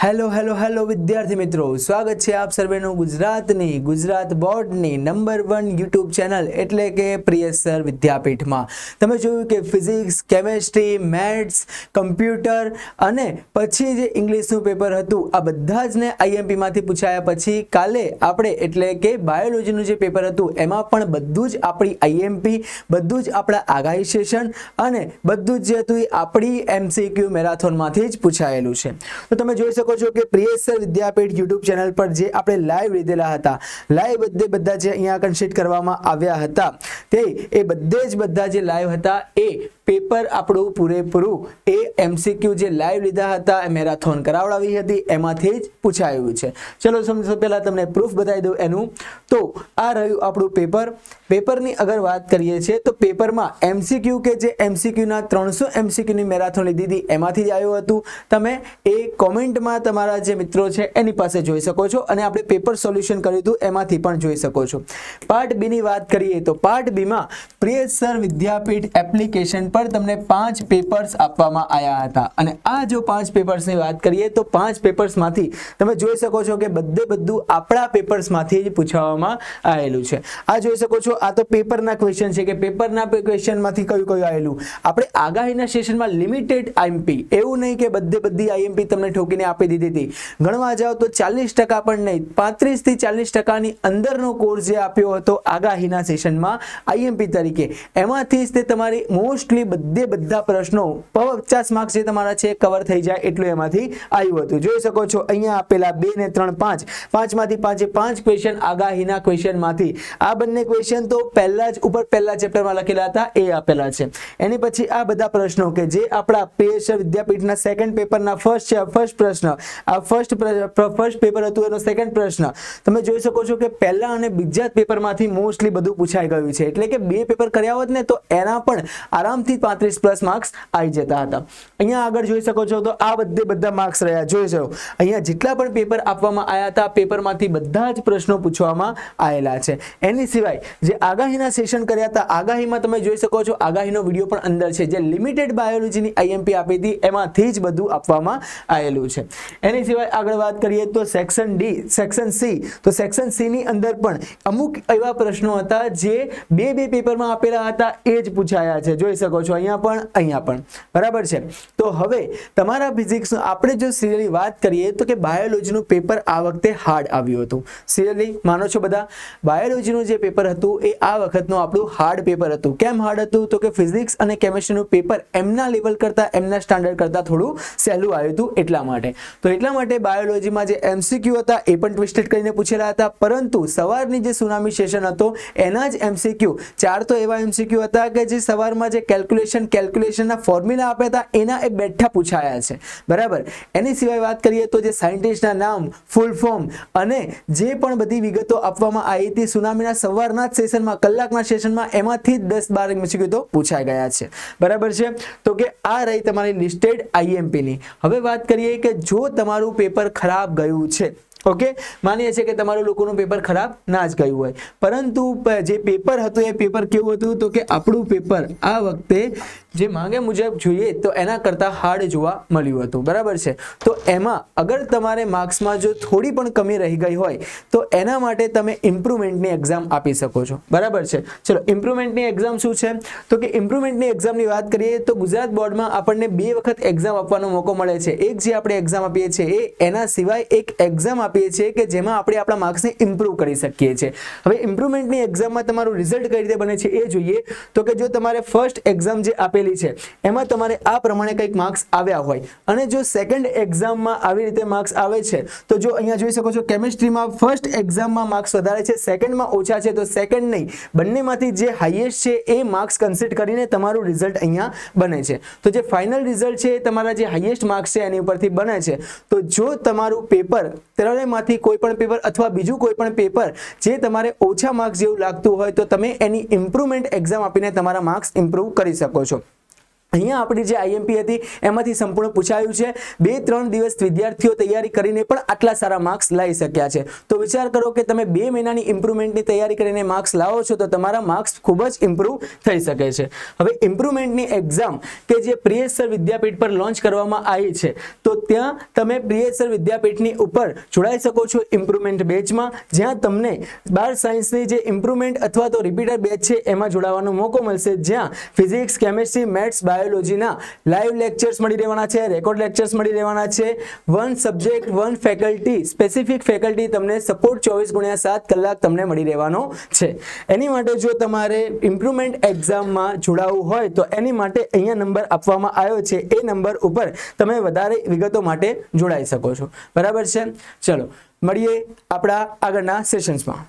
Hello hello hello વિદ્યાર્થી મિત્રો, સ્વાગત છે આપ સર્વેનું ગુજરાતની ગુજરાત બોર્ડની નંબર 1 યુટ્યુબ ચેનલ એટલે કે પ્રિયસર વિદ્યાપીઠમાં. તમે જોયું કે ફિઝિક્સ, કેમેસ્ટ્રી, મેથ્સ, કમ્પ્યુટર અને પછી જે ઇંગ્લિશનું પેપર હતું આ બધા જ ને આઈએમપીમાંથી પૂછાયા. પછી કાલે આપણે એટલે કે બાયોલોજીનું જે પેપર હતું એમાં પણ બધું જ આપણી આઈએમપી, બધું જ આપણા આગાહી સેશન અને બધું જ જે હતું એ આપણી એમસીક્યુ મેરાથોનમાંથી જ પૂછાયેલું છે. તો તમે જોઈ શકો છો કે પ્રિયસર વિદ્યાપીઠ યુટ્યુબ ચેનલ પર જે આપણે લાઈવ લીધેલા હતા, લાઈવ બધા જે અહીંયા કન્સિડર કરવામાં આવ્યા હતા તે એ બધા જે લાઈવ હતા એ પેપર આપણું પૂરેપૂરું એ એમસીક્યુ જે લાઈવ લીધા હતા એ મેરાથોન કરાવડાવી હતી એમાંથી જ પૂછાયું છે. ચલો સમજો પહેલા તમને પ્રૂફ બતાવી દઉં એનું. તો આ રહ્યું આપણું પેપર. પેપરની અગર વાત કરીએ છીએ તો પેપરમાં એમસીક્યુ કે જે એમસીક્યુના 300 એમસીક્યુની મેરાથોન લીધી હતી એમાંથી જ આવ્યું હતું. તમે એ કોમેન્ટમાં તમારા જે મિત્રો છે એની પાસે જોઈ શકો છો અને આપણે પેપર સોલ્યુશન કર્યું હતું એમાંથી પણ જોઈ શકો છો. પાર્ટ બી ની વાત કરીએ તો પાર્ટ બી માં પ્રિયસર વિદ્યાપીઠ એપ્લિકેશન પર તમને 5 પેપર્સ આપવામાં આવ્યા હતા અને આ જો 5 પેપર્સની વાત કરીએ તો 5 પેપર્સમાંથી તમે જોઈ શકો છો કે બધું આપણા પેપર્સમાંથી જ પૂછવામાં આવેલું છે. આ જોઈ શકો છો, આ તો પેપરના ક્વેશ્ચન છે કે પેપરના ક્વેશ્ચનમાંથી કયું આવેલું. આપણે આગાહીના સેશનમાં લિમિટેડ આઈએમપી, એવું નહીં કે બધી આઈએમપી તમને ઠોકીને આપી દીધી હતી. ગણવા જાઓ તો 40% પણ નહીં, 35 થી 40% અંદરનો કોર્સ જે આપ્યો હતો આગાહીના સેશનમાં આઈએમપી તરીકે, એમાંથી જ તે તમારી મોસ્ટલી બધા પ્રશ્નો 50 માર્ક્સ જે તમારા છે કવર થઈ જાય એટલું એમાંથી આવ્યું હતું. જોઈ શકો છો અહીંયા આપેલા 2 ને 3 5, 5 માંથી 5 ક્વેશ્ચન આગાહીના ક્વેશ્ચનમાંથી. આ બંને ક્વેશ્ચન તો પહેલા ચેપ્ટરમાં લખેલા હતા એ આપેલા છે. એની પછી આ બધા પ્રશ્નો કે જે આપણા પ્રિયસર વિદ્યાપીઠના સેકન્ડ પેપરના ફર્સ્ટ પ્રશ્ન, આ ફર્સ્ટ પેપર હતું એનો સેકન્ડ પ્રશ્ન તમે જોઈ શકો છો કે પહેલા અને બીજા પેપરમાંથી મોસ્ટલી બધું પૂછાઈ ગયું છે. એટલે કે 2 પેપર કર્યા હોત ને તો એના પણ આરામથી 35+ માર્ક્સ આવી જતા હતા. અહીંયા આગળ જોઈ શકો છો તો આ બધા માર્ક્સ રહ્યા. જોઈ શકો અહીંયા જેટલા પણ પેપર આપવામાં આવ્યા હતા પેપરમાંથી બધા જ પ્રશ્નો પૂછવામાં આવેલા છે. એની સિવાય જે આગાહીના સેશન કર્યા હતા, આગાહીમાં તમે જોઈ શકો છો આગાહીનો વિડીયો પણ અંદર છે. જે લિમિટેડ બાયોલોજીની આઈએમપી આપી હતી એમાંથી જ બધું આપવામાં આવેલું છે. એની સિવાય આગળ વાત કરીએ તો સેક્શન ડી, સેક્શન સી, તો સેક્શન સી ની અંદર પણ અમુક એવા પ્રશ્નો હતા જે બે પેપરમાં આપેલા હતા એ જ પૂછાયા છે. જોઈ શકો છો અહીંયા પણ બરાબર છે. તો હવે તમારા ફિઝિક્સ આપણે જો સિરિયલી વાત કરીએ તો કે બાયોલોજીનું પેપર આ વખતે હાર્ડ આવ્યું હતું. સિરિયલી માનો છો બધા? બાયોલોજીનું જે પેપર હતું એ આ વખતનું આપણું હાર્ડ પેપર હતું. કેમ હાર્ડ હતું? તો કે ફિઝિક્સ અને કેમેસ્ટ્રીનું પેપર એમના લેવલ કરતા, એમના સ્ટાન્ડર્ડ કરતા થોડું સહેલું આવ્યું હતું એટલા માટે. તો એટલા માટે બાયોલોજીમાં જે એમસીક્યુ હતા એ પણ ટ્વિસ્ટેડ કરીને પૂછેલા હતા. પરંતુ સવારની જે સુનામી સેશન હતો એના જ એમસીક્યુ 4 તો એવા એમસીક્યુ હતા કે જે સવારમાં જે કેલ્ક્યુલેશનના ફોર્મ્યુલા આપ્યા હતા એના એ બેઠા પૂછાયા છે. બરાબર. એની સિવાય વાત કરીએ તો જે સાયન્ટિસ્ટના નામ, ફૂલ ફોર્મ અને જે પણ બધી વિગતો આપવામાં આવી હતી સુનામીના સવારના જ સેશનમાં, કલાકના સેશનમાં, એમાંથી 10-12 એમસીક્યુ તો પૂછાઈ ગયા છે. બરાબર છે. તો કે આ રહી તમારી લિસ્ટેડ આઈએમપી ની. હવે વાત કરીએ કે જો તમારું પેપર ખરાબ ગયું છે, ઓકે, માનીએ છીએ કે તમારું લોકોનું પેપર ખરાબ ના જ ગયું હોય, પરંતુ જે પેપર હતું એ પેપર કેવું હતું? તો કે આપણું પેપર આ વખતે જે માંગે મુજબ જોઈએ તો એના કરતા હાર્ડ જોવા મળ્યું હતું. બરાબર છે. તો એમાં અગર તમારે માર્ક્સમાં જો થોડી પણ કમી રહી ગઈ હોય તો એના માટે તમે ઇમ્પ્રુવમેન્ટની એક્ઝામ આપી શકો છો. બરાબર છે. ચલો, ઇમ્પ્રુવમેન્ટની એક્ઝામ શું છે? તો કે ઇમ્પ્રુવમેન્ટની એક્ઝામની વાત કરીએ તો ગુજરાત બોર્ડમાં આપણને 2 વખત એક્ઝામ આપવાનો મોકો મળે છે. એક જે આપણે એક્ઝામ આપીએ છીએ એના સિવાય એક એક્ઝામ આપીએ છીએ કે જેમાં આપણે આપણા માર્ક્સને ઇમ્પ્રૂવ કરી શકીએ છીએ. હવે ઇમ્પ્રુવમેન્ટની એક્ઝામમાં તમારું રિઝલ્ટ કઈ રીતે બને છે એ જોઈએ તો કે જો તમારે ફર્સ્ટ એક્ઝામ જે આપેલી છે એમાં તમારે આ પ્રમાણે કંઈક માર્ક્સ આવ્યા હોય અને જો સેકન્ડ એક્ઝામમાં આવી રીતે માર્ક્સ આવે છે તો જો અહીંયા જોઈ શકો છો કેમેસ્ટ્રીમાં ફર્સ્ટ એક્ઝામમાં માર્ક્સ વધારે છે, સેકન્ડમાં ઓછા છે, તો સેકન્ડ નહીં, બંનેમાંથી જે હાઈએસ્ટ છે એ માર્ક્સ કન્સિડર કરીને તમારું રિઝલ્ટ અહીંયા બને છે. તો જે ફાઇનલ રિઝલ્ટ છે એ તમારા જે હાઈએસ્ટ માર્ક્સ છે એની ઉપરથી બને છે. તો જો તમારું પેપર ત્રણેયમાંથી કોઈ પણ પેપર અથવા બીજું કોઈ પણ પેપર જે તમારે ઓછા માર્ક્સ જેવું લાગતું હોય તો તમે એની ઇમ્પ્રુવમેન્ટ એક્ઝામ આપીને તમારા માર્ક્સ ઇમ્પ્રૂવ કરી શકો છો. અહીંયા આપણી જે આઈએમપી હતી એમાંથી સંપૂર્ણ પૂછાયું છે. 2-3 દિવસ વિદ્યાર્થીઓ તૈયારી કરીને પણ આટલા સારા માર્ક્સ લાવી શક્યા છે. તો વિચાર કરો કે તમે 2 મહિનાની ઇમ્પ્રુવમેન્ટની તૈયારી કરીને માર્ક્સ લાવો છો તો તમારા માર્ક્સ ખૂબ જ ઇમ્પ્રુવ થઈ શકે છે. હવે ઇમ્પ્રુવમેન્ટની એક્ઝામ કે જે પ્રિયેશ સર વિદ્યાપીઠ પર લોન્ચ કરવામાં આવી છે તો ત્યાં તમે પ્રિયેશ સર વિદ્યાપીઠની ઉપર જોડાઈ શકો છો ઇમ્પ્રુવમેન્ટ બેચમાં, જ્યાં તમને 12 સાયન્સની જે ઇમ્પ્રુવમેન્ટ અથવા તો રિપીટર બેચ છે એમાં જોડાવાનો મોકો મળશે, જ્યાં ફિઝિક્સ, કેમેસ્ટ્રી, મેથ્સ, બાયોલોજીના લાઈવ લેક્ચર્સ મળી રહેવાના છે, રેકોર્ડ લેક્ચર્સ મળી રહેવાના છે. 1 સબ્જેક્ટ 1 ફેકલ્ટી, સ્પેસિફિક ફેકલ્ટી તમને સપોર્ટ 24/7 કલાક તમને મળી રહેવાનો છે. એની માટે જો તમારે ઇમ્પ્રુવમેન્ટ એક્ઝામમાં જોડાવવું હોય તો એની માટે અહીંયા નંબર આપવામાં આવ્યો છે, એ નંબર ઉપર તમે વધારે વિગતો માટે જોડાઈ શકો છો. બરાબર છે. ચલો મળીએ આપણા આગળના સેશન્સમાં.